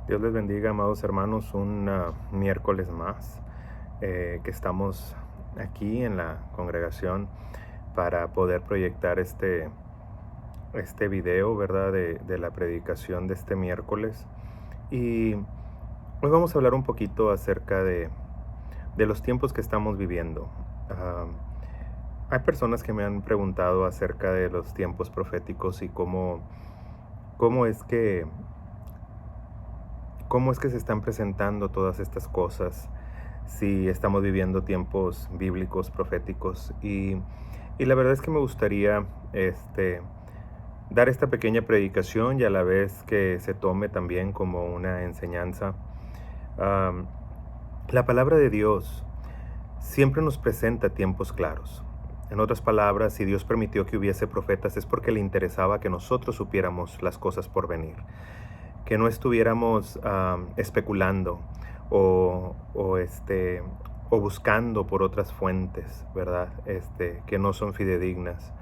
Dios les bendiga, amados hermanos, un miércoles más que estamos aquí en la congregación para poder proyectar este video, ¿verdad? De la predicación de este miércoles. Y hoy vamos a hablar un poquito acerca de los tiempos que estamos viviendo. Ah, Hay personas que me han preguntado acerca de los tiempos proféticos y cómo es que ¿Cómo es que se están presentando todas estas cosas si estamos viviendo tiempos bíblicos, proféticos? Y la verdad es que me gustaría dar esta pequeña predicación y a la vez que se tome también como una enseñanza. Am, la palabra de Dios siempre nos presenta tiempos claros. En otras palabras, si Dios permitió que hubiese profetas es porque le interesaba que nosotros supiéramos las cosas por venir, que no estuviéramos especulando o buscando por otras fuentes, ¿verdad? Que no son fidedignas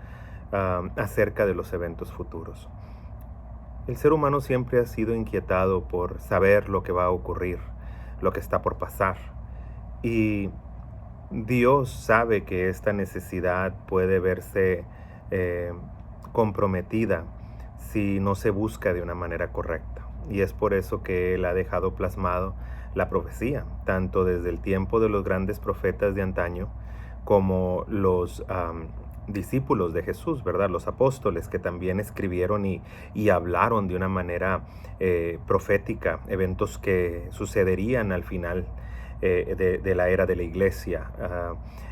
acerca de los eventos futuros. El ser humano siempre ha sido inquietado por saber lo que va a ocurrir, lo que está por pasar. Y Dios sabe que esta necesidad puede verse eh, comprometida si no se busca de una manera correcta. Y es por eso que Él ha dejado plasmado la profecía, tanto desde el tiempo de los grandes profetas de antaño como los discípulos de Jesús, ¿verdad? Los apóstoles que también escribieron y hablaron de una manera profética, eventos que sucederían al final de la era de la iglesia,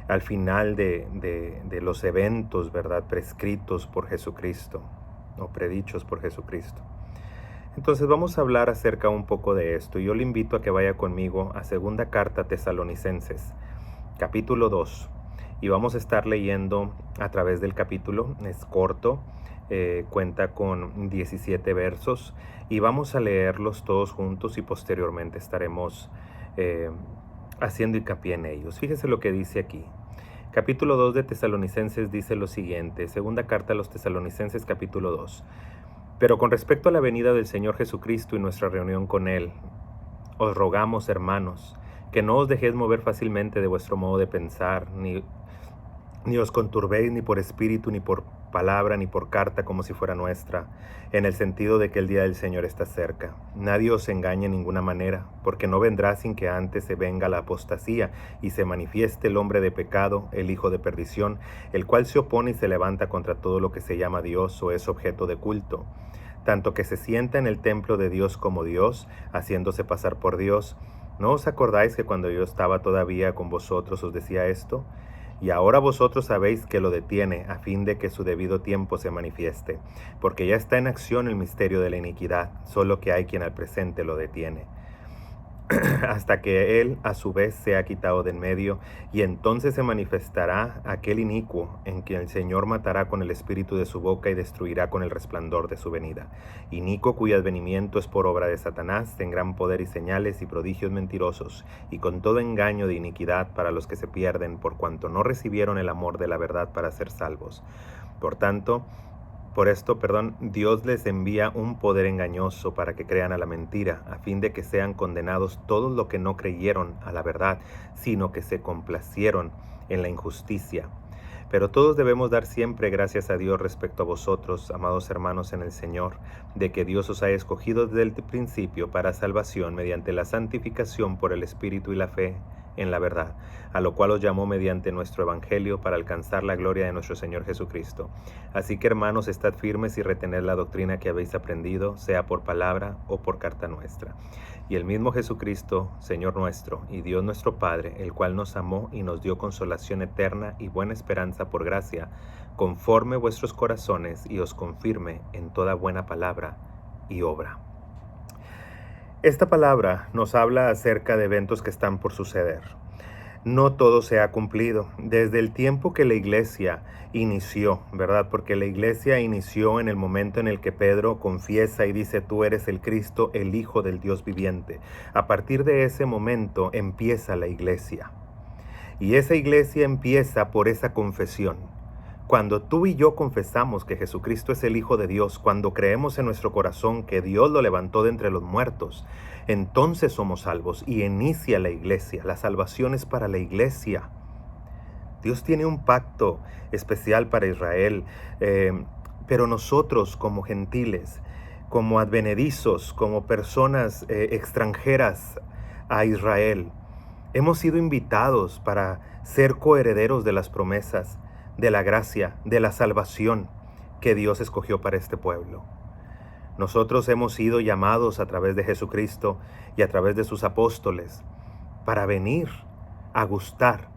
al final de los eventos, ¿verdad? Prescritos por Jesucristo o predichos por Jesucristo. Entonces vamos a hablar acerca un poco de esto. Yo le invito a que vaya conmigo a Segunda Carta a Tesalonicenses, capítulo 2. Y vamos a estar leyendo a través del capítulo. Es corto, cuenta con 17 versos y vamos a leerlos todos juntos y posteriormente estaremos eh, haciendo hincapié en ellos. Fíjese lo que dice aquí. Capítulo 2 de Tesalonicenses dice lo siguiente. Segunda carta a los Tesalonicenses, capítulo 2. Pero con respecto a la venida del Señor Jesucristo y nuestra reunión con Él, os rogamos, hermanos, que no os dejéis mover fácilmente de vuestro modo de pensar, ni os conturbéis ni por espíritu, ni por palabra, ni por carta como si fuera nuestra, en el sentido de que el día del Señor está cerca. Nadie os engañe en ninguna manera, porque no vendrá sin que antes se venga la apostasía y se manifieste el hombre de pecado, el hijo de perdición, el cual se opone y se levanta contra todo lo que se llama Dios o es objeto de culto, tanto que se sienta en el templo de Dios como Dios, haciéndose pasar por Dios. ¿No os acordáis que cuando yo estaba todavía con vosotros os decía esto? Y ahora vosotros sabéis que lo detiene, a fin de que su debido tiempo se manifieste, porque ya está en acción el misterio de la iniquidad, solo que hay quien al presente lo detiene, hasta que él a su vez sea quitado de en medio, y entonces se manifestará aquel inicuo, en quien el Señor matará con el espíritu de su boca y destruirá con el resplandor de su venida. Inicuo cuyo advenimiento es por obra de Satanás, en gran poder y señales y prodigios mentirosos, y con todo engaño de iniquidad para los que se pierden, por cuanto no recibieron el amor de la verdad para ser salvos. Por tanto, por esto, Dios les envía un poder engañoso para que crean a la mentira, a fin de que sean condenados todos los que no creyeron a la verdad, sino que se complacieron en la injusticia. Pero todos debemos dar siempre gracias a Dios respecto a vosotros, amados hermanos en el Señor, de que Dios os ha escogido desde el principio para salvación mediante la santificación por el Espíritu y la fe en la verdad, a lo cual os llamó mediante nuestro Evangelio para alcanzar la gloria de nuestro Señor Jesucristo. Así que, hermanos, estad firmes y retened la doctrina que habéis aprendido, sea por palabra o por carta nuestra. Y el mismo Jesucristo, Señor nuestro, y Dios nuestro Padre, el cual nos amó y nos dio consolación eterna y buena esperanza por gracia, conforme vuestros corazones y os confirme en toda buena palabra y obra. Esta palabra nos habla acerca de eventos que están por suceder. No todo se ha cumplido. Desde el tiempo que la iglesia inició, ¿verdad? Porque la iglesia inició en el momento en el que Pedro confiesa y dice, tú eres el Cristo, el Hijo del Dios viviente. A partir de ese momento empieza la iglesia. Y esa iglesia empieza por esa confesión. Cuando tú y yo confesamos que Jesucristo es el Hijo de Dios, cuando creemos en nuestro corazón que Dios lo levantó de entre los muertos, entonces somos salvos y inicia la iglesia. La salvación es para la iglesia. Dios tiene un pacto especial para Israel, pero nosotros como gentiles, como advenedizos, como personas extranjeras a Israel, hemos sido invitados para ser coherederos de las promesas, de la gracia, de la salvación que Dios escogió para este pueblo. Nosotros hemos sido llamados a través de Jesucristo y a través de sus apóstoles para venir a gustar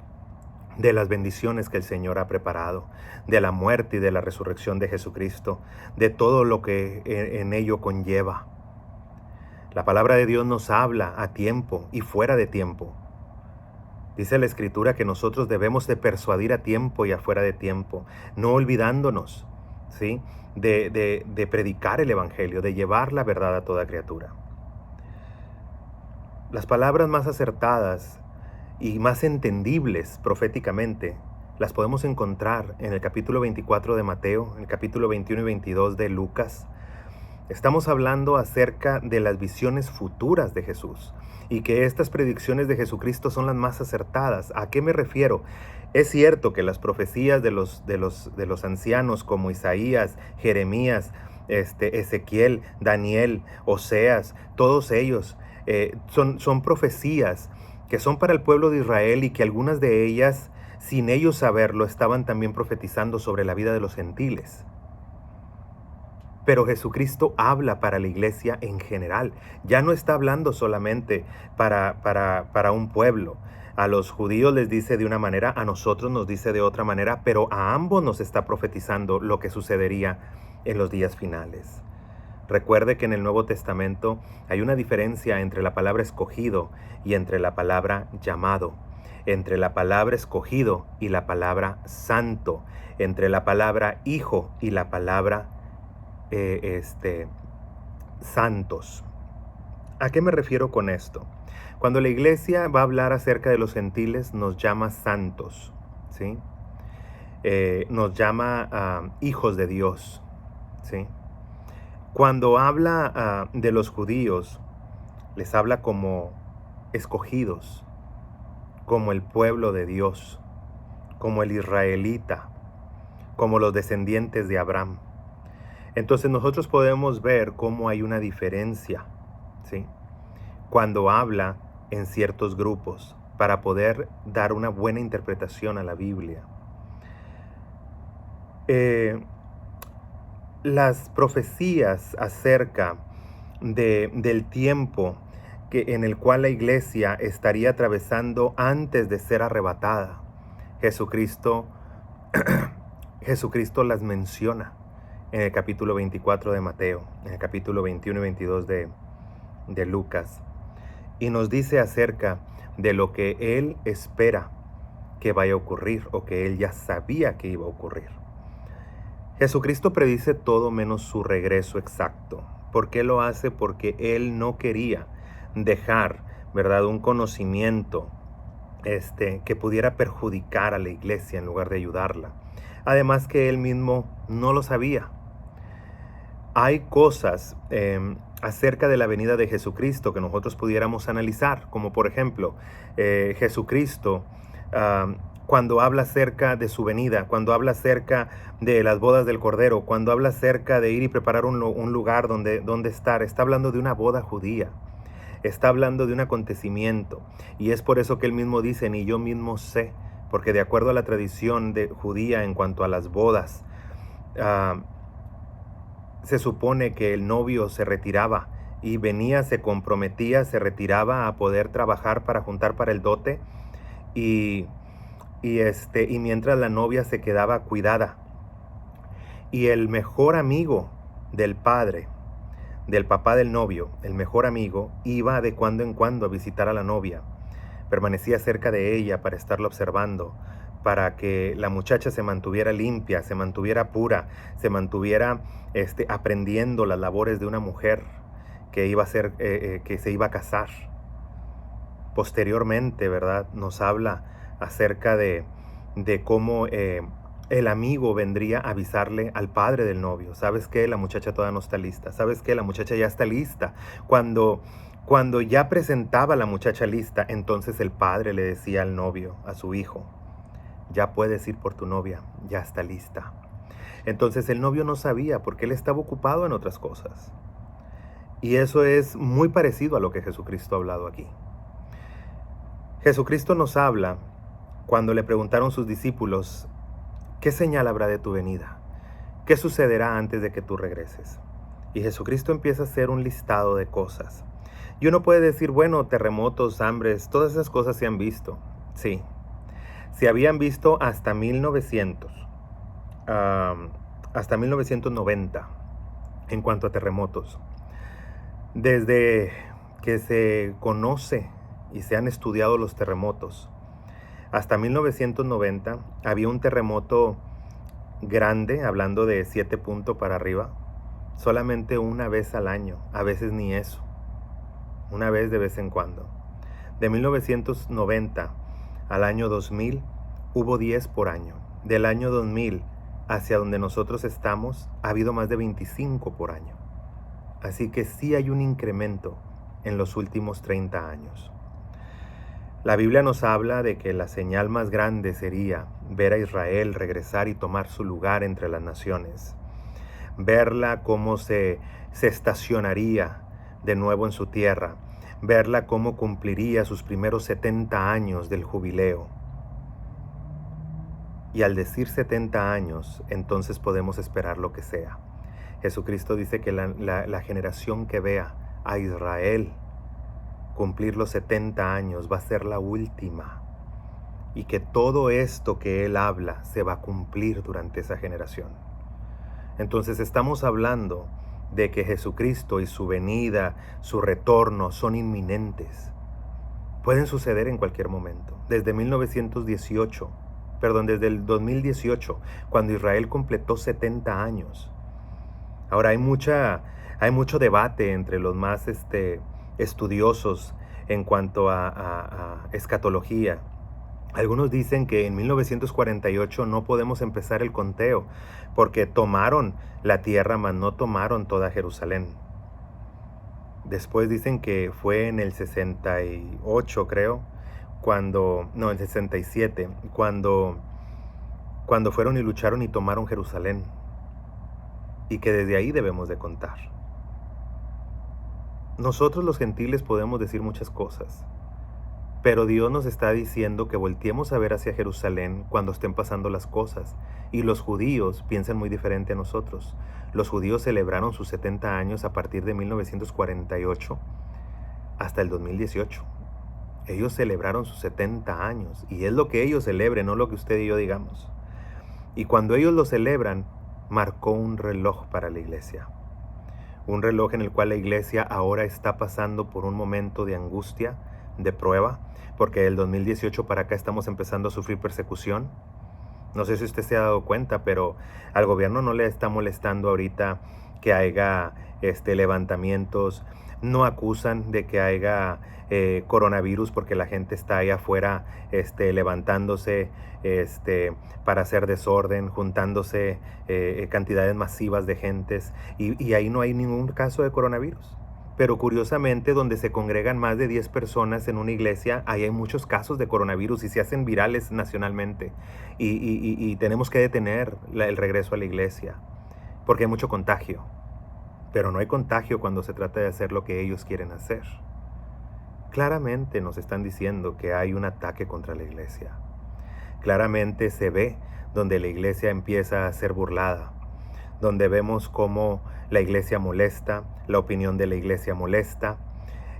de las bendiciones que el Señor ha preparado, de la muerte y de la resurrección de Jesucristo, de todo lo que en ello conlleva. La palabra de Dios nos habla a tiempo y fuera de tiempo. Dice la Escritura que nosotros debemos de persuadir a tiempo y afuera de tiempo, no olvidándonos, ¿sí?, de predicar el Evangelio, de llevar la verdad a toda criatura. Las palabras más acertadas y más entendibles proféticamente las podemos encontrar en el capítulo 24 de Mateo, en el capítulo 21 y 22 de Lucas. Estamos hablando acerca de las visiones futuras de Jesús y que estas predicciones de Jesucristo son las más acertadas. ¿A qué me refiero? Es cierto que las profecías de los ancianos como Isaías, Jeremías, Ezequiel, Daniel, Oseas, todos ellos son profecías que son para el pueblo de Israel y que algunas de ellas, sin ellos saberlo, estaban también profetizando sobre la vida de los gentiles. Pero Jesucristo habla para la iglesia en general. Ya no está hablando solamente para un pueblo. A los judíos les dice de una manera, a nosotros nos dice de otra manera, pero a ambos nos está profetizando lo que sucedería en los días finales. Recuerde que en el Nuevo Testamento hay una diferencia entre la palabra escogido y entre la palabra llamado, entre la palabra escogido y la palabra santo, entre la palabra hijo y la palabra santos. ¿A qué me refiero con esto? Cuando la iglesia va a hablar acerca de los gentiles, nos llama santos, ¿sí? Nos llama hijos de Dios, ¿sí? Cuando habla de los judíos, les habla como escogidos, como el pueblo de Dios, como el israelita, como los descendientes de Abraham. Entonces nosotros podemos ver cómo hay una diferencia, ¿sí?, cuando habla en ciertos grupos, para poder dar una buena interpretación a la Biblia. Las profecías acerca del tiempo en el cual la iglesia estaría atravesando antes de ser arrebatada, Jesucristo las menciona en el capítulo 24 de Mateo, en el capítulo 21 y 22 de Lucas, y nos dice acerca de lo que Él espera que vaya a ocurrir o que Él ya sabía que iba a ocurrir. Jesucristo predice todo menos su regreso exacto. ¿Por qué lo hace? Porque Él no quería dejar, ¿verdad?, un conocimiento que pudiera perjudicar a la iglesia en lugar de ayudarla. Además que Él mismo no lo sabía. Hay cosas acerca de la venida de Jesucristo que nosotros pudiéramos analizar, como por ejemplo, Jesucristo, cuando habla acerca de su venida, cuando habla acerca de las bodas del Cordero, cuando habla acerca de ir y preparar un lugar donde estar, está hablando de una boda judía, está hablando de un acontecimiento, y es por eso que él mismo dice, ni yo mismo sé, porque de acuerdo a la tradición judía en cuanto a las bodas, se supone que el novio se retiraba y venía, se comprometía, se retiraba a poder trabajar para juntar para el dote, y mientras la novia se quedaba cuidada. Y el mejor amigo del padre, del papá del novio, el mejor amigo, iba de cuando en cuando a visitar a la novia. Permanecía cerca de ella para estarla observando, para que la muchacha se mantuviera limpia, se mantuviera pura, se mantuviera aprendiendo las labores de una mujer que iba a ser, que se iba a casar. Posteriormente, ¿verdad?, nos habla acerca de cómo el amigo vendría a avisarle al padre del novio: ¿sabes qué? La muchacha todavía no está lista. ¿Sabes qué? La muchacha ya está lista. Cuando ya presentaba a la muchacha lista, entonces el padre le decía al novio, a su hijo: ya puedes ir por tu novia, ya está lista. Entonces el novio no sabía porque él estaba ocupado en otras cosas. Y eso es muy parecido a lo que Jesucristo ha hablado aquí. Jesucristo nos habla cuando le preguntaron sus discípulos: ¿qué señal habrá de tu venida? ¿Qué sucederá antes de que tú regreses? Y Jesucristo empieza a hacer un listado de cosas. Y uno puede decir, bueno, terremotos, hambres, todas esas cosas se han visto. Sí, se habían visto hasta 1900, hasta 1990 en cuanto a terremotos. Desde que se conoce y se han estudiado los terremotos, hasta 1990 había un terremoto grande, hablando de 7 puntos para arriba, solamente una vez al año, a veces ni eso, una vez de vez en cuando. De 1990 al año 2000 hubo 10 por año. Del año 2000 hacia donde nosotros estamos ha habido más de 25 por año. Así que sí hay un incremento en los últimos 30 años. La Biblia nos habla de que la señal más grande sería ver a Israel regresar y tomar su lugar entre las naciones. Verla cómo se estacionaría de nuevo en su tierra. Verla cómo cumpliría sus primeros 70 años del jubileo. Y al decir 70 años, entonces podemos esperar lo que sea. Jesucristo dice que la generación que vea a Israel cumplir los 70 años va a ser la última, y que todo esto que Él habla se va a cumplir durante esa generación. Entonces estamos hablando de que Jesucristo y su venida, su retorno son inminentes. Pueden suceder en cualquier momento. Desde desde el 2018, cuando Israel completó 70 años. Ahora hay mucho debate entre los más estudiosos en cuanto a escatología. Algunos dicen que en 1948 no podemos empezar el conteo porque tomaron la tierra, mas no tomaron toda Jerusalén. Después dicen que fue en el 68, creo, el 67, cuando fueron y lucharon y tomaron Jerusalén. Y que desde ahí debemos de contar. Nosotros los gentiles podemos decir muchas cosas, pero Dios nos está diciendo que volteemos a ver hacia Jerusalén cuando estén pasando las cosas. Y los judíos piensan muy diferente a nosotros. Los judíos celebraron sus 70 años a partir de 1948 hasta el 2018. Ellos celebraron sus 70 años y es lo que ellos celebren, no lo que usted y yo digamos. Y cuando ellos lo celebran, marcó un reloj para la iglesia. Un reloj en el cual la iglesia ahora está pasando por un momento de angustia, de prueba, porque del 2018 para acá estamos empezando a sufrir persecución. No sé si usted se ha dado cuenta, pero al gobierno no le está molestando ahorita que haya levantamientos. No acusan de que haya coronavirus porque la gente está ahí afuera levantándose para hacer desorden, juntándose cantidades masivas de gentes, y ahí no hay ningún caso de coronavirus. Pero curiosamente, donde se congregan más de 10 personas en una iglesia, ahí hay muchos casos de coronavirus y se hacen virales nacionalmente. Y tenemos que detener el regreso a la iglesia, porque hay mucho contagio. Pero no hay contagio cuando se trata de hacer lo que ellos quieren hacer. Claramente nos están diciendo que hay un ataque contra la iglesia. Claramente se ve donde la iglesia empieza a ser burlada, donde vemos cómo la iglesia molesta, la opinión de la iglesia molesta,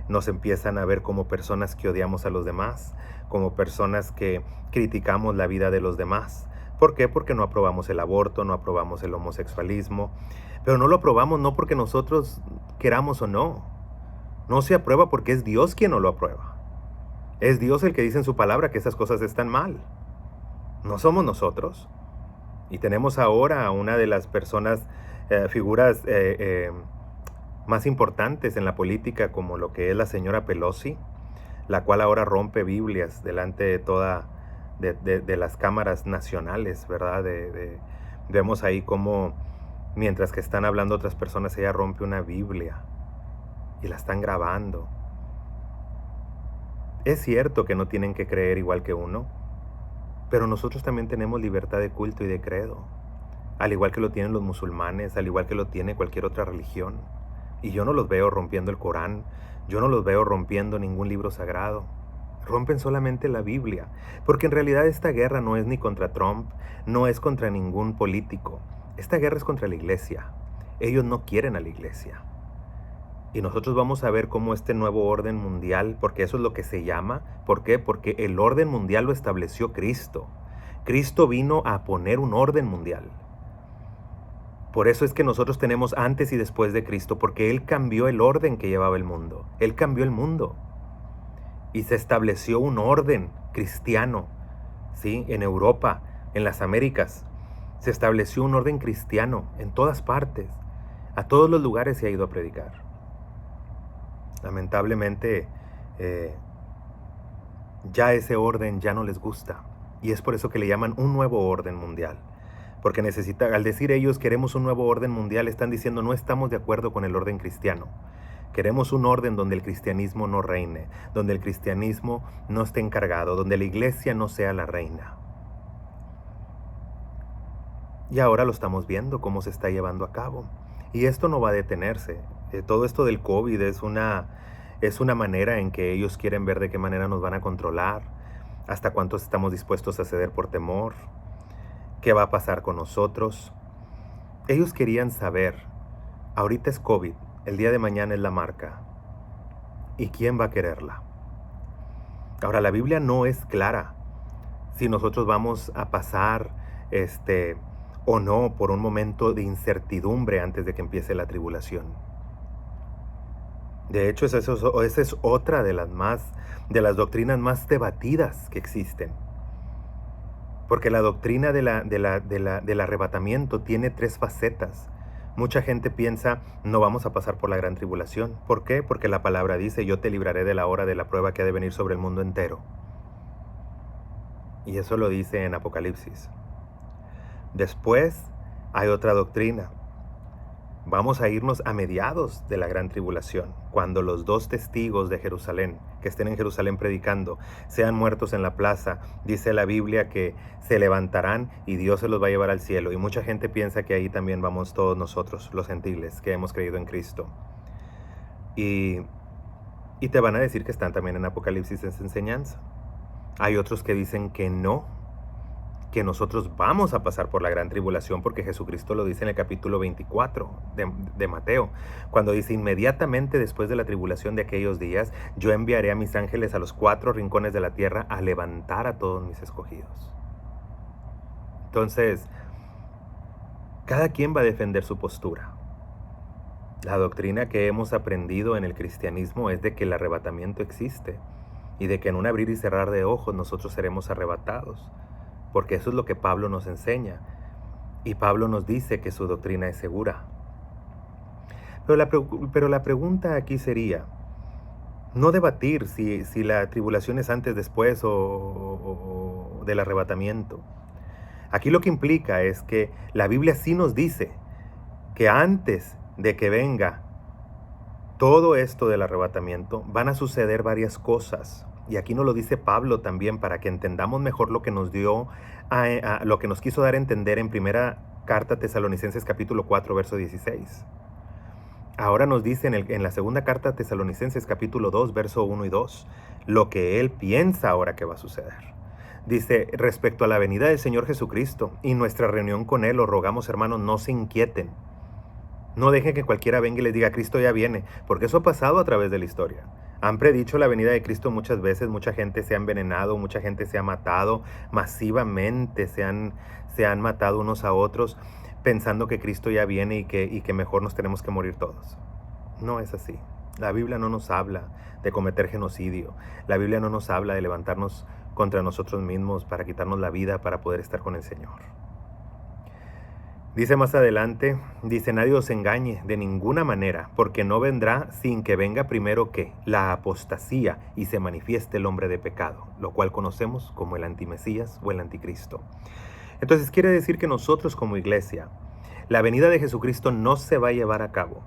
nos empiezan a ver como personas que odiamos a los demás, como personas que criticamos la vida de los demás. ¿Por qué? Porque no aprobamos el aborto, no aprobamos el homosexualismo, pero no lo aprobamos no porque nosotros queramos o no. No se aprueba porque es Dios quien no lo aprueba. Es Dios el que dice en su palabra que esas cosas están mal. No somos nosotros. Y tenemos ahora a una de las figuras más importantes en la política, como lo que es la señora Pelosi, la cual ahora rompe Biblias delante de las cámaras nacionales, ¿verdad? Vemos ahí cómo mientras que están hablando otras personas, ella rompe una Biblia y la están grabando. Es cierto que no tienen que creer igual que uno, pero nosotros también tenemos libertad de culto y de credo, al igual que lo tienen los musulmanes, al igual que lo tiene cualquier otra religión. Y yo no los veo rompiendo el Corán, yo no los veo rompiendo ningún libro sagrado. Rompen solamente la Biblia, porque en realidad esta guerra no es ni contra Trump, no es contra ningún político. Esta guerra es contra la iglesia. Ellos no quieren a la iglesia. Y nosotros vamos a ver cómo este nuevo orden mundial, porque eso es lo que se llama. ¿Por qué? Porque el orden mundial lo estableció Cristo. Cristo vino a poner un orden mundial. Por eso es que nosotros tenemos antes y después de Cristo, porque Él cambió el orden que llevaba el mundo. Él cambió el mundo. Y se estableció un orden cristiano, ¿sí? En Europa, en las Américas. Se estableció un orden cristiano en todas partes. A todos los lugares se ha ido a predicar. Lamentablemente, ya ese orden ya no les gusta. Y es por eso que le llaman un nuevo orden mundial. Porque al decir ellos queremos un nuevo orden mundial, están diciendo no estamos de acuerdo con el orden cristiano. Queremos un orden donde el cristianismo no reine, donde el cristianismo no esté encargado, donde la iglesia no sea la reina. Y ahora lo estamos viendo cómo se está llevando a cabo. Y esto no va a detenerse. Todo esto del COVID es una manera en que ellos quieren ver de qué manera nos van a controlar, hasta cuántos estamos dispuestos a ceder por temor, qué va a pasar con nosotros. Ellos querían saber, ahorita es COVID, el día de mañana es la marca, ¿y quién va a quererla? Ahora, la Biblia no es clara si nosotros vamos a pasar o no por un momento de incertidumbre antes de que empiece la tribulación. De hecho, esa es otra de las doctrinas más debatidas que existen. Porque la doctrina del arrebatamiento tiene 3 facetas. Mucha gente piensa, no vamos a pasar por la gran tribulación. ¿Por qué? Porque la palabra dice, yo te libraré de la hora de la prueba que ha de venir sobre el mundo entero. Y eso lo dice en Apocalipsis. Después hay otra doctrina. Vamos a irnos a mediados de la gran tribulación, cuando los 2 testigos de Jerusalén, que estén en Jerusalén predicando, sean muertos en la plaza. Dice la Biblia que se levantarán y Dios se los va a llevar al cielo. Y mucha gente piensa que ahí también vamos todos nosotros, los gentiles, que hemos creído en Cristo. Y te van a decir que están también en Apocalipsis esa enseñanza. Hay otros que dicen que no, que nosotros vamos a pasar por la gran tribulación, porque Jesucristo lo dice en el capítulo 24 de Mateo, cuando dice, inmediatamente después de la tribulación de aquellos días, yo enviaré a mis ángeles a los 4 rincones de la tierra a levantar a todos mis escogidos. Entonces, cada quien va a defender su postura. La doctrina que hemos aprendido en el cristianismo es de que el arrebatamiento existe y de que en un abrir y cerrar de ojos nosotros seremos arrebatados. Porque eso es lo que Pablo nos enseña. Y Pablo nos dice que su doctrina es segura. Pero la pregunta aquí sería, no debatir si la tribulación es antes, después o del arrebatamiento. Aquí lo que implica es que la Biblia sí nos dice que antes de que venga todo esto del arrebatamiento, van a suceder varias cosas. Y aquí nos lo dice Pablo también para que entendamos mejor lo que nos dio, lo que nos quiso dar a entender en primera carta Tesalonicenses capítulo 4, verso 16. Ahora nos dice en la segunda carta Tesalonicenses capítulo 2, verso 1 y 2, lo que él piensa ahora que va a suceder. Dice, respecto a la venida del Señor Jesucristo y nuestra reunión con Él, os rogamos, hermanos, no se inquieten. No dejen que cualquiera venga y les diga, Cristo ya viene, porque eso ha pasado a través de la historia. Han predicho la venida de Cristo muchas veces, mucha gente se ha envenenado, mucha gente se ha matado, masivamente se han matado unos a otros, pensando que Cristo ya viene y que mejor nos tenemos que morir todos. No es así. La Biblia no nos habla de cometer genocidio. La Biblia no nos habla de levantarnos contra nosotros mismos para quitarnos la vida para poder estar con el Señor. Dice más adelante, dice, nadie os engañe de ninguna manera, porque no vendrá sin que venga primero ¿qué? La apostasía y se manifieste el hombre de pecado, lo cual conocemos como el antimesías o el anticristo. Entonces quiere decir que nosotros como iglesia, la venida de Jesucristo no se va a llevar a cabo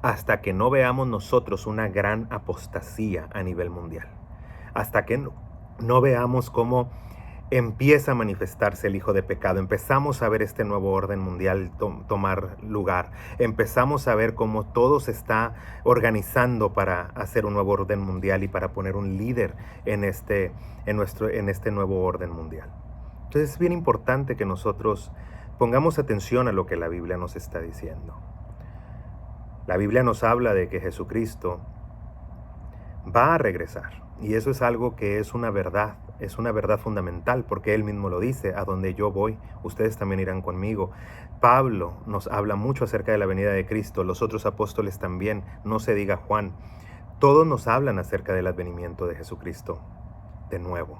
hasta que no veamos nosotros una gran apostasía a nivel mundial. Hasta que no veamos cómo empieza a manifestarse el hijo de pecado. Empezamos a ver este nuevo orden mundial tomar lugar. Empezamos a ver cómo todo se está organizando para hacer un nuevo orden mundial y para poner un líder en este nuevo orden mundial. Entonces es bien importante que nosotros pongamos atención a lo que la Biblia nos está diciendo. La Biblia nos habla de que Jesucristo va a regresar. Y eso es algo que es una verdad fundamental, porque Él mismo lo dice, a donde yo voy, ustedes también irán conmigo. Pablo nos habla mucho acerca de la venida de Cristo, los otros apóstoles también, no se diga Juan. Todos nos hablan acerca del advenimiento de Jesucristo de nuevo.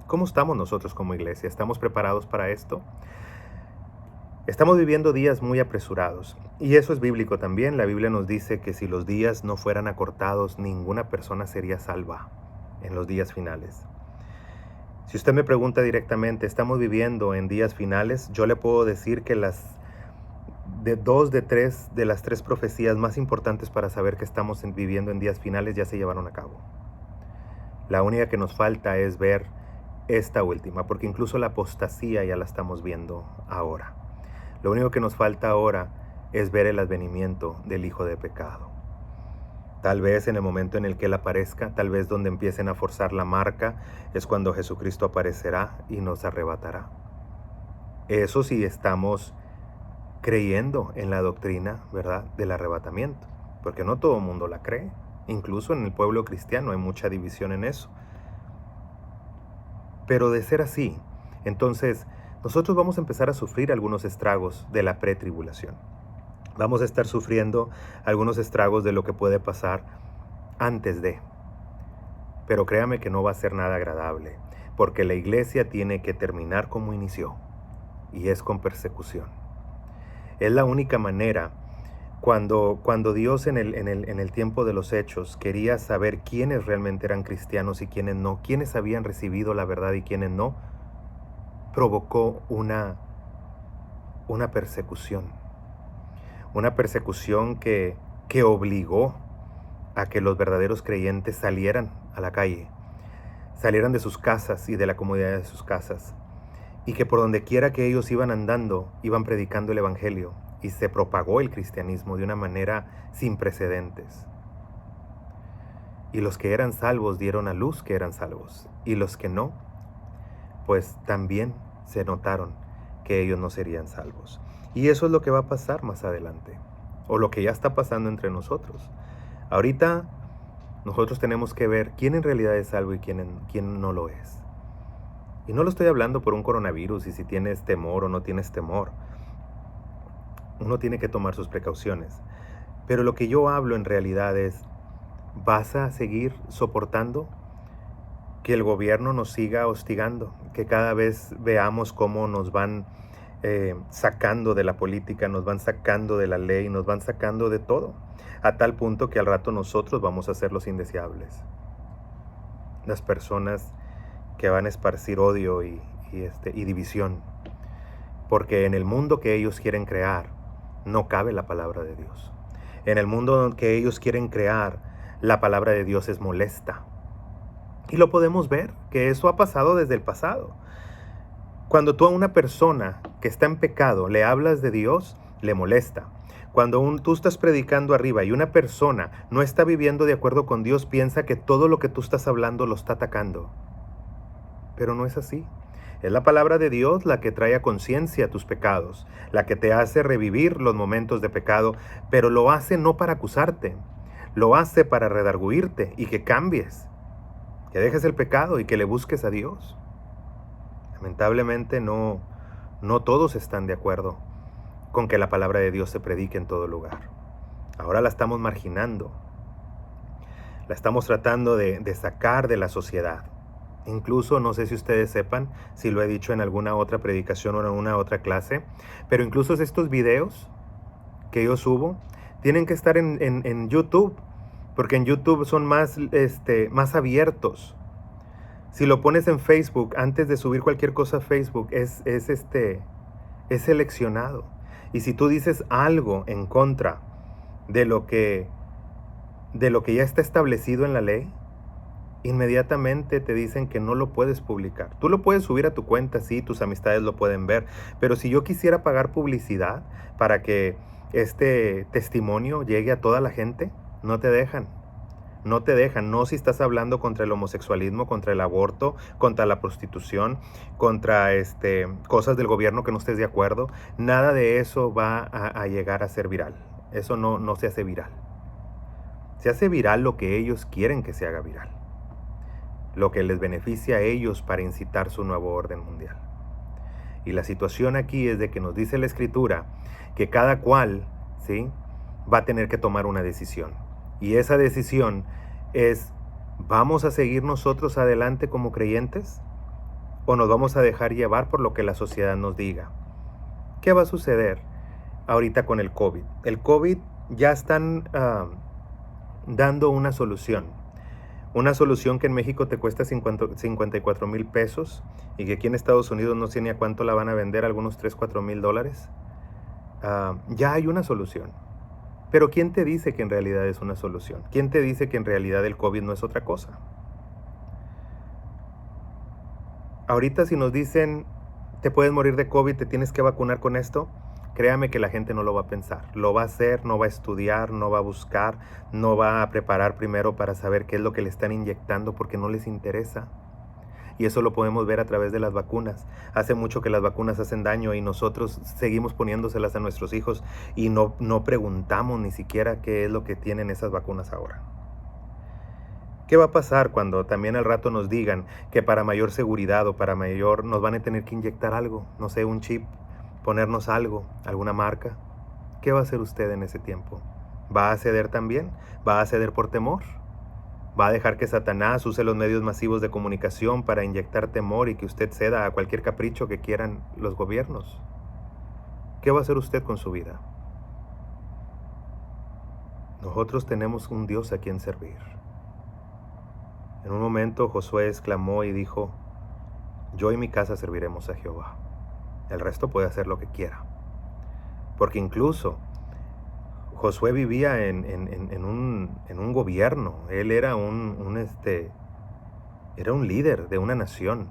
¿Cómo estamos nosotros como iglesia? ¿Estamos preparados para esto? Estamos viviendo días muy apresurados, y eso es bíblico también. La Biblia nos dice que si los días no fueran acortados, ninguna persona sería salva en los días finales. Si usted me pregunta directamente, ¿estamos viviendo en días finales? Yo le puedo decir que dos de las tres profecías más importantes para saber que estamos viviendo en días finales ya se llevaron a cabo. La única que nos falta es ver esta última, porque incluso la apostasía ya la estamos viendo ahora. Lo único que nos falta ahora es ver el advenimiento del hijo de pecado. Tal vez en el momento en el que Él aparezca, tal vez donde empiecen a forzar la marca, es cuando Jesucristo aparecerá y nos arrebatará. Eso sí estamos creyendo en la doctrina, ¿verdad?, del arrebatamiento, porque no todo el mundo la cree. Incluso en el pueblo cristiano hay mucha división en eso. Pero de ser así, entonces nosotros vamos a empezar a sufrir algunos estragos de la pretribulación. Vamos a estar sufriendo algunos estragos de lo que puede pasar antes de. Pero créame que no va a ser nada agradable, porque la iglesia tiene que terminar como inició, y es con persecución. Es la única manera. Cuando Dios en el tiempo de los Hechos quería saber quiénes realmente eran cristianos y quiénes no, quiénes habían recibido la verdad y quiénes no, provocó una persecución. Una persecución que obligó a que los verdaderos creyentes salieran a la calle, salieran de sus casas y de la comodidad de sus casas, y que por donde quiera que ellos iban andando, iban predicando el evangelio, y se propagó el cristianismo de una manera sin precedentes. Y los que eran salvos dieron a luz que eran salvos, y los que no, pues también se notaron que ellos no serían salvos. Y eso es lo que va a pasar más adelante, o lo que ya está pasando entre nosotros. Ahorita nosotros tenemos que ver quién en realidad es salvo y quién no lo es. Y no lo estoy hablando por un coronavirus y si tienes temor o no tienes temor. Uno tiene que tomar sus precauciones. Pero lo que yo hablo en realidad es, ¿vas a seguir soportando que el gobierno nos siga hostigando? Que cada vez veamos cómo nos van sacando de la política, nos van sacando de la ley, nos van sacando de todo, a tal punto que al rato nosotros vamos a ser los indeseables. Las personas que van a esparcir odio y división, porque en el mundo que ellos quieren crear no cabe la palabra de Dios. En el mundo que ellos quieren crear, la palabra de Dios es molesta. Y lo podemos ver, que eso ha pasado desde el pasado. Cuando tú a una persona que está en pecado le hablas de Dios, le molesta. Cuando tú estás predicando arriba y una persona no está viviendo de acuerdo con Dios, piensa que todo lo que tú estás hablando lo está atacando. Pero no es así. Es la palabra de Dios la que trae a conciencia tus pecados, la que te hace revivir los momentos de pecado, pero lo hace no para acusarte, lo hace para redarguirte y que cambies, que dejes el pecado y que le busques a Dios. Lamentablemente no todos están de acuerdo con que la palabra de Dios se predique en todo lugar. Ahora la estamos marginando, la estamos tratando de sacar de la sociedad. Incluso, no sé si ustedes sepan, si lo he dicho en alguna otra predicación o en una otra clase, pero incluso estos videos que yo subo tienen que estar en YouTube, porque en YouTube son más abiertos. Si lo pones en Facebook, antes de subir cualquier cosa a Facebook, es seleccionado. Y si tú dices algo en contra de lo que, de lo que ya está establecido en la ley, inmediatamente te dicen que no lo puedes publicar. Tú lo puedes subir a tu cuenta, sí, tus amistades lo pueden ver, pero si yo quisiera pagar publicidad para que este testimonio llegue a toda la gente, no te dejan. No te dejan, no si estás hablando contra el homosexualismo, contra el aborto, contra la prostitución, contra cosas del gobierno que no estés de acuerdo. Nada de eso va a llegar a ser viral. Eso no se hace viral. Se hace viral lo que ellos quieren que se haga viral. Lo que les beneficia a ellos para incitar su nuevo orden mundial. Y la situación aquí es de que nos dice la Escritura que cada cual, ¿sí?, va a tener que tomar una decisión. Y esa decisión es, ¿vamos a seguir nosotros adelante como creyentes? ¿O nos vamos a dejar llevar por lo que la sociedad nos diga? ¿Qué va a suceder ahorita con el COVID? El COVID ya están dando una solución. Una solución que en México te cuesta 54,000 pesos y que aquí en Estados Unidos no sé ni a cuánto la van a vender, algunos 3, 4 mil dólares. Ya hay una solución. Pero ¿quién te dice que en realidad es una solución? ¿Quién te dice que en realidad el COVID no es otra cosa? Ahorita si nos dicen, te puedes morir de COVID, te tienes que vacunar con esto, créame que la gente no lo va a pensar. Lo va a hacer, no va a estudiar, no va a buscar, no va a preparar primero para saber qué es lo que le están inyectando porque no les interesa. Y eso lo podemos ver a través de las vacunas. Hace mucho que las vacunas hacen daño y nosotros seguimos poniéndoselas a nuestros hijos y no preguntamos ni siquiera qué es lo que tienen esas vacunas ahora. ¿Qué va a pasar cuando también al rato nos digan que para mayor seguridad o para mayor nos van a tener que inyectar algo? No sé, un chip, ponernos algo, alguna marca. ¿Qué va a hacer usted en ese tiempo? ¿Va a ceder también? ¿Va a ceder por temor? ¿Va a dejar que Satanás use los medios masivos de comunicación para inyectar temor y que usted ceda a cualquier capricho que quieran los gobiernos? ¿Qué va a hacer usted con su vida? Nosotros tenemos un Dios a quien servir. En un momento Josué exclamó y dijo, yo y mi casa serviremos a Jehová. El resto puede hacer lo que quiera. Porque incluso Josué vivía en un gobierno. Él era era un líder de una nación.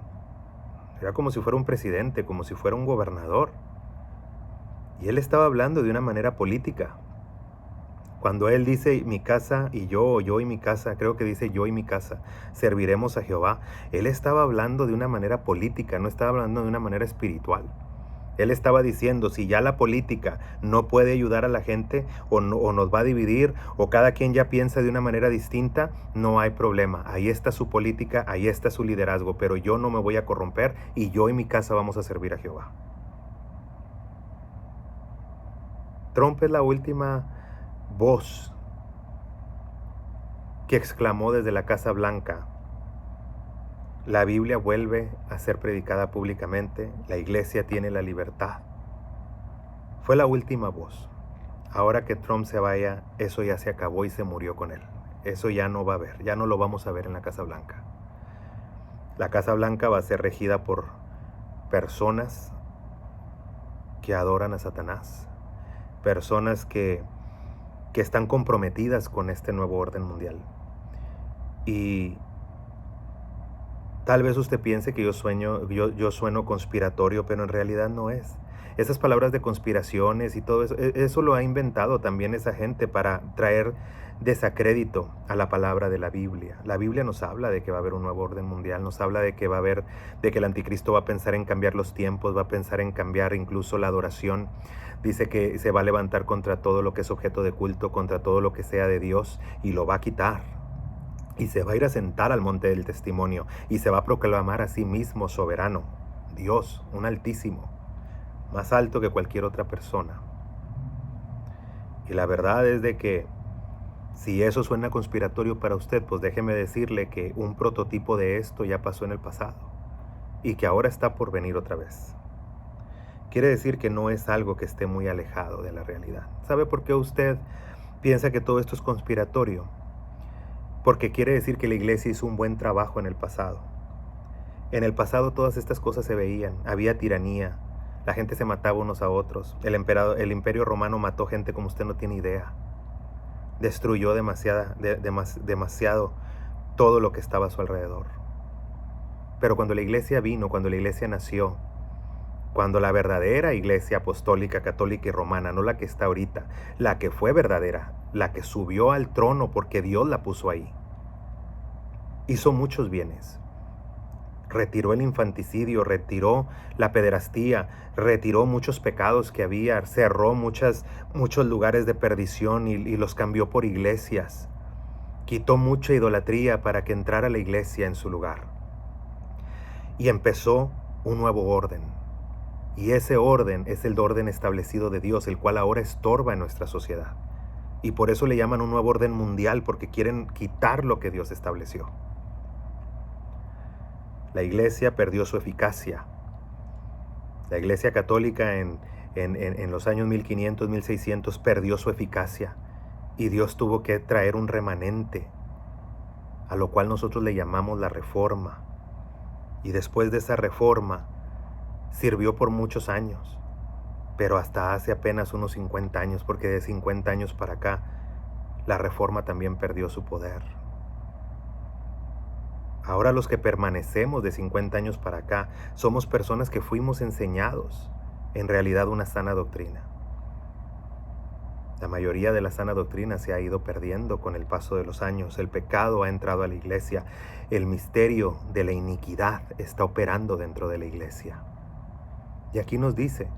Era como si fuera un presidente, como si fuera un gobernador. Y él estaba hablando de una manera política. Cuando él dice mi casa y yo y mi casa, creo que dice yo y mi casa, serviremos a Jehová. Él estaba hablando de una manera política, no estaba hablando de una manera espiritual. Él estaba diciendo, si ya la política no puede ayudar a la gente o nos va a dividir o cada quien ya piensa de una manera distinta, no hay problema. Ahí está su política, ahí está su liderazgo, pero yo no me voy a corromper y yo y mi casa vamos a servir a Jehová. Trump es la última voz que exclamó desde la Casa Blanca, la Biblia vuelve a ser predicada públicamente, la iglesia tiene la libertad. Fue la última voz. Ahora que Trump se vaya, eso ya se acabó y se murió con él. Eso ya no va a haber, ya no lo vamos a ver en la Casa Blanca. La Casa Blanca va a ser regida por personas que adoran a Satanás, personas que están comprometidas con este nuevo orden mundial. Y tal vez usted piense que yo sueno conspiratorio, pero en realidad no es. Esas palabras de conspiraciones y todo eso, eso lo ha inventado también esa gente para traer desacrédito a la palabra de la Biblia. La Biblia nos habla de que va a haber un nuevo orden mundial, nos habla de que de que el anticristo va a pensar en cambiar los tiempos, va a pensar en cambiar incluso la adoración. Dice que se va a levantar contra todo lo que es objeto de culto, contra todo lo que sea de Dios y lo va a quitar. Y se va a ir a sentar al monte del testimonio y se va a proclamar a sí mismo soberano, Dios, un altísimo, más alto que cualquier otra persona. Y la verdad es de que Si eso suena conspiratorio para usted, pues déjeme decirle que un prototipo de esto ya pasó en el pasado y que ahora está por venir otra vez. Quiere decir que no es algo que esté muy alejado de la realidad. ¿Sabe por qué usted piensa que todo esto es conspiratorio? Porque quiere decir que la iglesia hizo un buen trabajo en el pasado. En el pasado todas estas cosas se veían, había tiranía, la gente se mataba unos a otros, el imperio romano mató gente como usted no tiene idea, destruyó demasiado todo lo que estaba a su alrededor. Pero cuando la iglesia vino, cuando la iglesia nació, cuando la verdadera iglesia apostólica, católica y romana, no la que está ahorita, la que fue verdadera, la que subió al trono porque Dios la puso ahí, hizo muchos bienes. Retiró el infanticidio, retiró la pederastía, retiró muchos pecados que había, cerró muchos lugares de perdición y los cambió por iglesias. Quitó mucha idolatría para que entrara la iglesia en su lugar. Y empezó un nuevo orden. Y ese orden es el orden establecido de Dios, el cual ahora estorba en nuestra sociedad. Y por eso le llaman un nuevo orden mundial, porque quieren quitar lo que Dios estableció. La iglesia perdió su eficacia. La iglesia católica en los años 1500, 1600 perdió su eficacia y Dios tuvo que traer un remanente, a lo cual nosotros le llamamos la reforma. Y después de esa reforma sirvió por muchos años, pero hasta hace apenas unos 50 años, porque de 50 años para acá la reforma también perdió su poder. Ahora los que permanecemos de 50 años para acá somos personas que fuimos enseñados en realidad una sana doctrina. La mayoría de la sana doctrina se ha ido perdiendo con el paso de los años. El pecado ha entrado a la iglesia. El misterio de la iniquidad está operando dentro de la iglesia. Y aquí nos dice,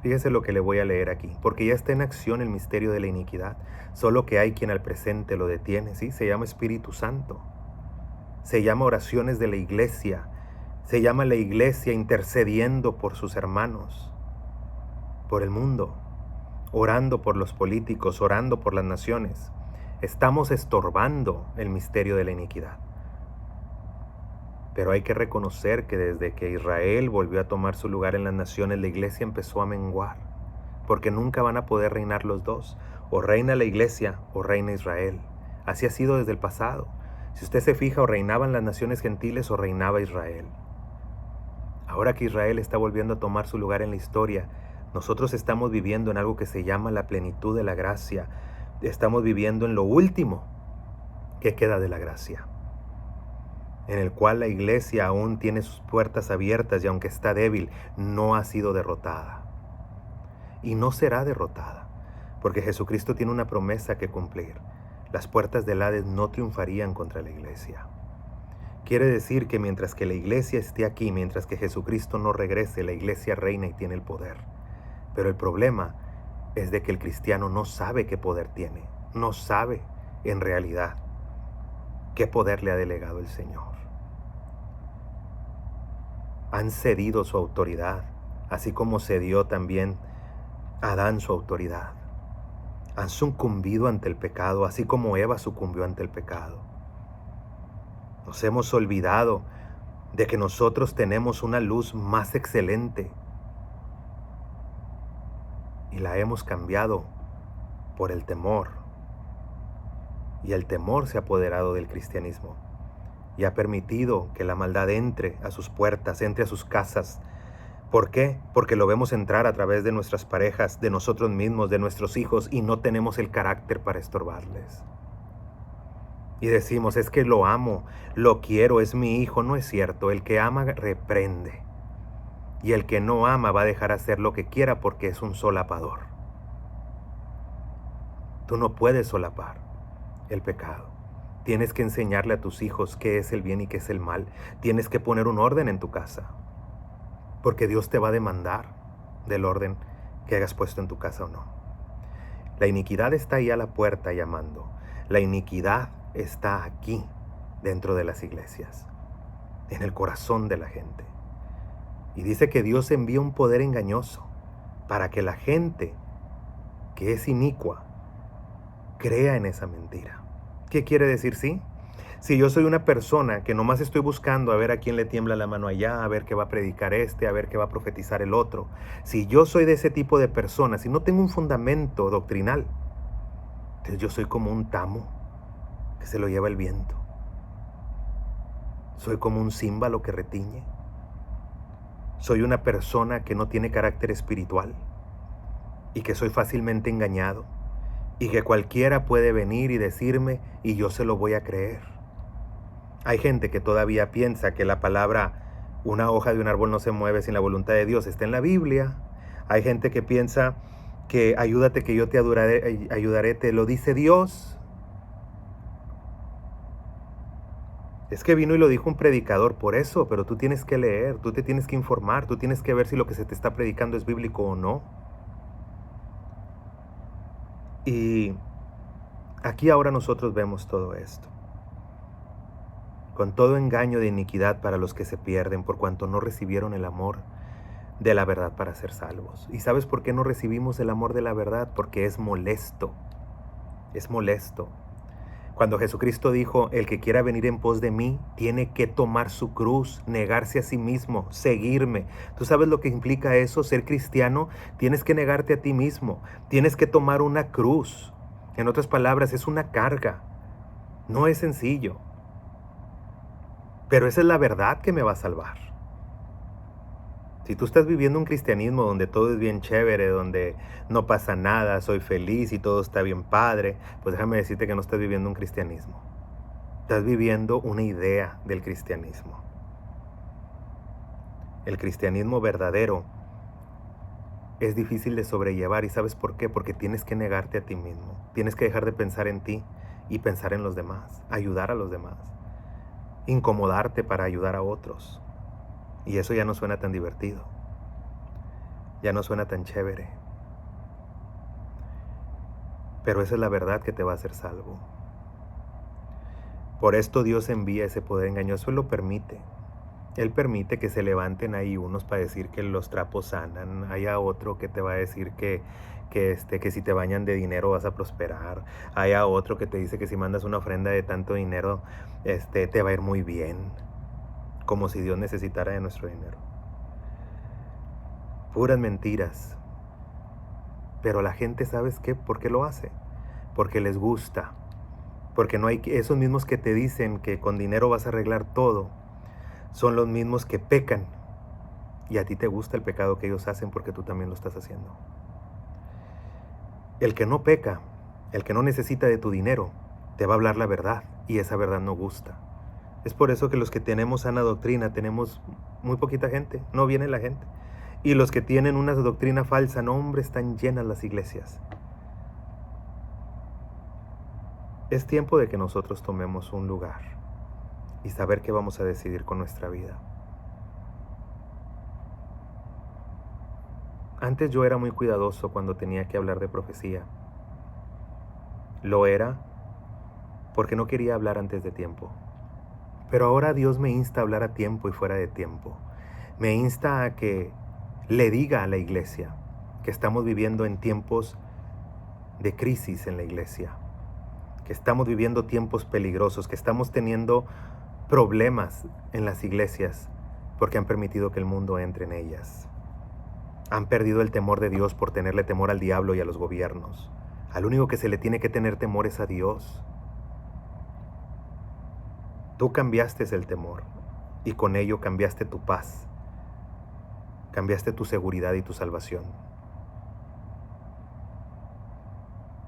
fíjese lo que le voy a leer aquí, porque ya está en acción el misterio de la iniquidad, solo que hay quien al presente lo detiene, ¿sí? Se llama Espíritu Santo. Se llama oraciones de la iglesia. Se llama la iglesia intercediendo por sus hermanos, por el mundo, orando por los políticos, orando por las naciones. Estamos estorbando el misterio de la iniquidad. Pero hay que reconocer que desde que Israel volvió a tomar su lugar en las naciones, la iglesia empezó a menguar, porque nunca van a poder reinar los dos. O reina la iglesia o reina Israel. Así ha sido desde el pasado. Si usted se fija, o reinaban las naciones gentiles o reinaba Israel. Ahora que Israel está volviendo a tomar su lugar en la historia, nosotros estamos viviendo en algo que se llama la plenitud de la gracia. Estamos viviendo en lo último que queda de la gracia, en el cual la iglesia aún tiene sus puertas abiertas y aunque está débil, no ha sido derrotada. Y no será derrotada, porque Jesucristo tiene una promesa que cumplir. Las puertas del Hades no triunfarían contra la iglesia. Quiere decir que mientras que la iglesia esté aquí, mientras que Jesucristo no regrese, la iglesia reina y tiene el poder. Pero el problema es de que el cristiano no sabe qué poder tiene, no sabe en realidad qué poder le ha delegado el Señor. Han cedido su autoridad, así como cedió también Adán su autoridad. Han sucumbido ante el pecado, así como Eva sucumbió ante el pecado. Nos hemos olvidado de que nosotros tenemos una luz más excelente y la hemos cambiado por el temor. Y el temor se ha apoderado del cristianismo y ha permitido que la maldad entre a sus puertas, entre a sus casas. ¿Por qué? Porque lo vemos entrar a través de nuestras parejas, de nosotros mismos, de nuestros hijos, y no tenemos el carácter para estorbarles. Y decimos, es que lo amo, lo quiero, es mi hijo. No es cierto. El que ama reprende. Y el que no ama va a dejar hacer lo que quiera porque es un solapador. Tú no puedes solapar el pecado. Tienes que enseñarle a tus hijos qué es el bien y qué es el mal. Tienes que poner un orden en tu casa, porque Dios te va a demandar del orden que hayas puesto en tu casa o no. La iniquidad está ahí a la puerta llamando. La iniquidad está aquí, dentro de las iglesias, en el corazón de la gente. Y dice que Dios envía un poder engañoso para que la gente que es inicua crea en esa mentira. ¿Qué quiere decir sí? Si yo soy una persona que nomás estoy buscando a ver a quién le tiembla la mano allá, a ver qué va a predicar este, a ver qué va a profetizar el otro, si yo soy de ese tipo de personas, si no tengo un fundamento doctrinal, entonces yo soy como un tamo que se lo lleva el viento. Soy como un címbalo que retiñe. Soy una persona que no tiene carácter espiritual y que soy fácilmente engañado y que cualquiera puede venir y decirme y yo se lo voy a creer. Hay gente que todavía piensa que la palabra una hoja de un árbol no se mueve sin la voluntad de Dios está en la Biblia. Hay gente que piensa que ayúdate que yo te ayudaré, te lo dice Dios. Es que vino y lo dijo un predicador por eso, pero tú tienes que leer, tú te tienes que informar, tú tienes que ver si lo que se te está predicando es bíblico o no. Y aquí ahora nosotros vemos todo esto. Con todo engaño de iniquidad para los que se pierden, por cuanto no recibieron el amor de la verdad para ser salvos. ¿Y sabes por qué no recibimos el amor de la verdad? Porque es molesto. Es molesto. Cuando Jesucristo dijo, el que quiera venir en pos de mí, tiene que tomar su cruz, negarse a sí mismo, seguirme. ¿Tú sabes lo que implica eso? Ser cristiano, tienes que negarte a ti mismo, tienes que tomar una cruz. En otras palabras, es una carga. No es sencillo. Pero esa es la verdad que me va a salvar. Si tú estás viviendo un cristianismo donde todo es bien chévere, donde no pasa nada, soy feliz y todo está bien padre, pues déjame decirte que no estás viviendo un cristianismo. Estás viviendo una idea del cristianismo. El cristianismo verdadero es difícil de sobrellevar. ¿Y sabes por qué? Porque tienes que negarte a ti mismo. Tienes que dejar de pensar en ti y pensar en los demás, ayudar a los demás, incomodarte para ayudar a otros. Y eso ya no suena tan divertido. Ya no suena tan chévere. Pero esa es la verdad que te va a hacer salvo. Por esto Dios envía ese poder engañoso, Él lo permite. Él permite que se levanten ahí unos para decir que los trapos sanan. Haya otro que te va a decir que si te bañan de dinero vas a prosperar. Haya otro que te dice que si mandas una ofrenda de tanto dinero, te va a ir muy bien. Como si Dios necesitara de nuestro dinero. Puras mentiras. Pero la gente, ¿sabes qué? ¿Por qué lo hace? Porque les gusta. Porque no hay esos mismos que te dicen que con dinero vas a arreglar todo, son los mismos que pecan. Y a ti te gusta el pecado que ellos hacen porque tú también lo estás haciendo. El que no peca, el que no necesita de tu dinero, te va a hablar la verdad y esa verdad no gusta. Es por eso que los que tenemos sana doctrina tenemos muy poquita gente, no viene la gente. Y los que tienen una doctrina falsa, no hombre, están llenas las iglesias. Es tiempo de que nosotros tomemos un lugar y saber qué vamos a decidir con nuestra vida. Antes yo era muy cuidadoso cuando tenía que hablar de profecía. Lo era porque no quería hablar antes de tiempo. Pero ahora Dios me insta a hablar a tiempo y fuera de tiempo. Me insta a que le diga a la iglesia que estamos viviendo en tiempos de crisis en la iglesia, que estamos viviendo tiempos peligrosos, que estamos teniendo problemas en las iglesias porque han permitido que el mundo entre en ellas. Han perdido el temor de Dios por tenerle temor al diablo y a los gobiernos. Al único que se le tiene que tener temor es a Dios. Tú cambiaste el temor y con ello cambiaste tu paz, cambiaste tu seguridad y tu salvación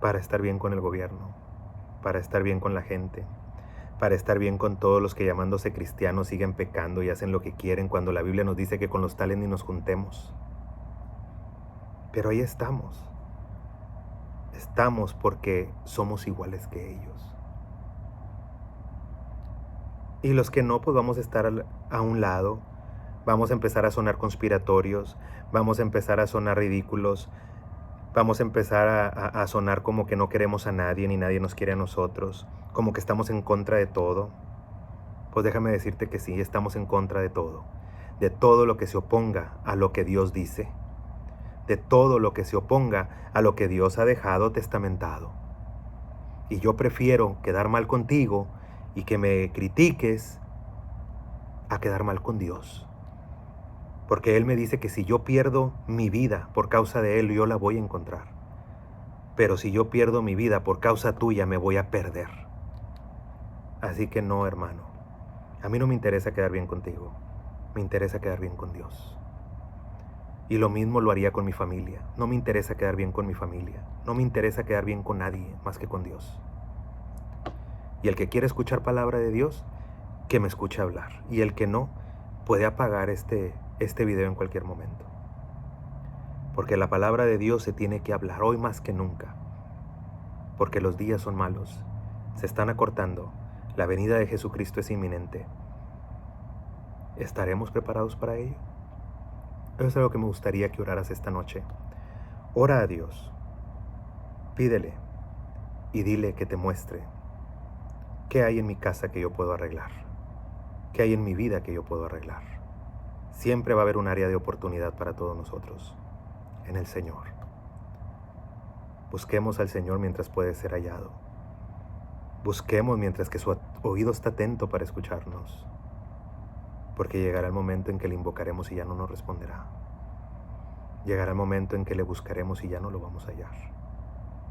para estar bien con el gobierno, para estar bien con la gente, para estar bien con todos los que llamándose cristianos siguen pecando y hacen lo que quieren cuando la Biblia nos dice que con los tales ni nos juntemos. Pero ahí estamos. Estamos porque somos iguales que ellos. Y los que no, pues vamos a estar a un lado, vamos a empezar a sonar conspiratorios, vamos a empezar a sonar ridículos, vamos a empezar a sonar como que no queremos a nadie ni nadie nos quiere a nosotros, como que estamos en contra de todo. Pues déjame decirte que sí, estamos en contra de todo lo que se oponga a lo que Dios dice, de todo lo que se oponga a lo que Dios ha dejado testamentado. Y yo prefiero quedar mal contigo y que me critiques a quedar mal con Dios. Porque Él me dice que si yo pierdo mi vida por causa de Él, yo la voy a encontrar. Pero si yo pierdo mi vida por causa tuya, me voy a perder. Así que no, hermano. A mí no me interesa quedar bien contigo. Me interesa quedar bien con Dios. Y lo mismo lo haría con mi familia. No me interesa quedar bien con mi familia. No me interesa quedar bien con nadie más que con Dios. Y el que quiere escuchar palabra de Dios, que me escuche hablar. Y el que no, puede apagar este video en cualquier momento. Porque la palabra de Dios se tiene que hablar hoy más que nunca. Porque los días son malos. Se están acortando. La venida de Jesucristo es inminente. ¿Estaremos preparados para ello? Eso es algo que me gustaría que oraras esta noche. Ora a Dios. Pídele y dile que te muestre qué hay en mi casa que yo puedo arreglar, qué hay en mi vida que yo puedo arreglar. Siempre va a haber un área de oportunidad para todos nosotros, en el Señor. Busquemos al Señor mientras puede ser hallado. Busquemos mientras que su oído está atento para escucharnos, porque llegará el momento en que le invocaremos y ya no nos responderá. Llegará el momento en que le buscaremos y ya no lo vamos a hallar.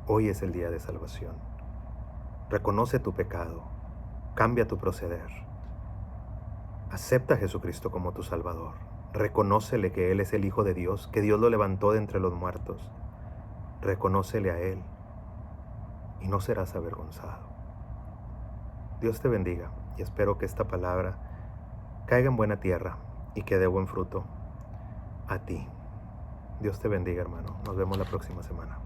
Hoy es el día de salvación. Reconoce tu pecado, cambia tu proceder. Acepta a Jesucristo como tu Salvador. Reconócele que Él es el Hijo de Dios, que Dios lo levantó de entre los muertos. Reconócele a Él y no serás avergonzado. Dios te bendiga y espero que esta palabra caiga en buena tierra y que dé buen fruto a ti. Dios te bendiga, hermano. Nos vemos la próxima semana.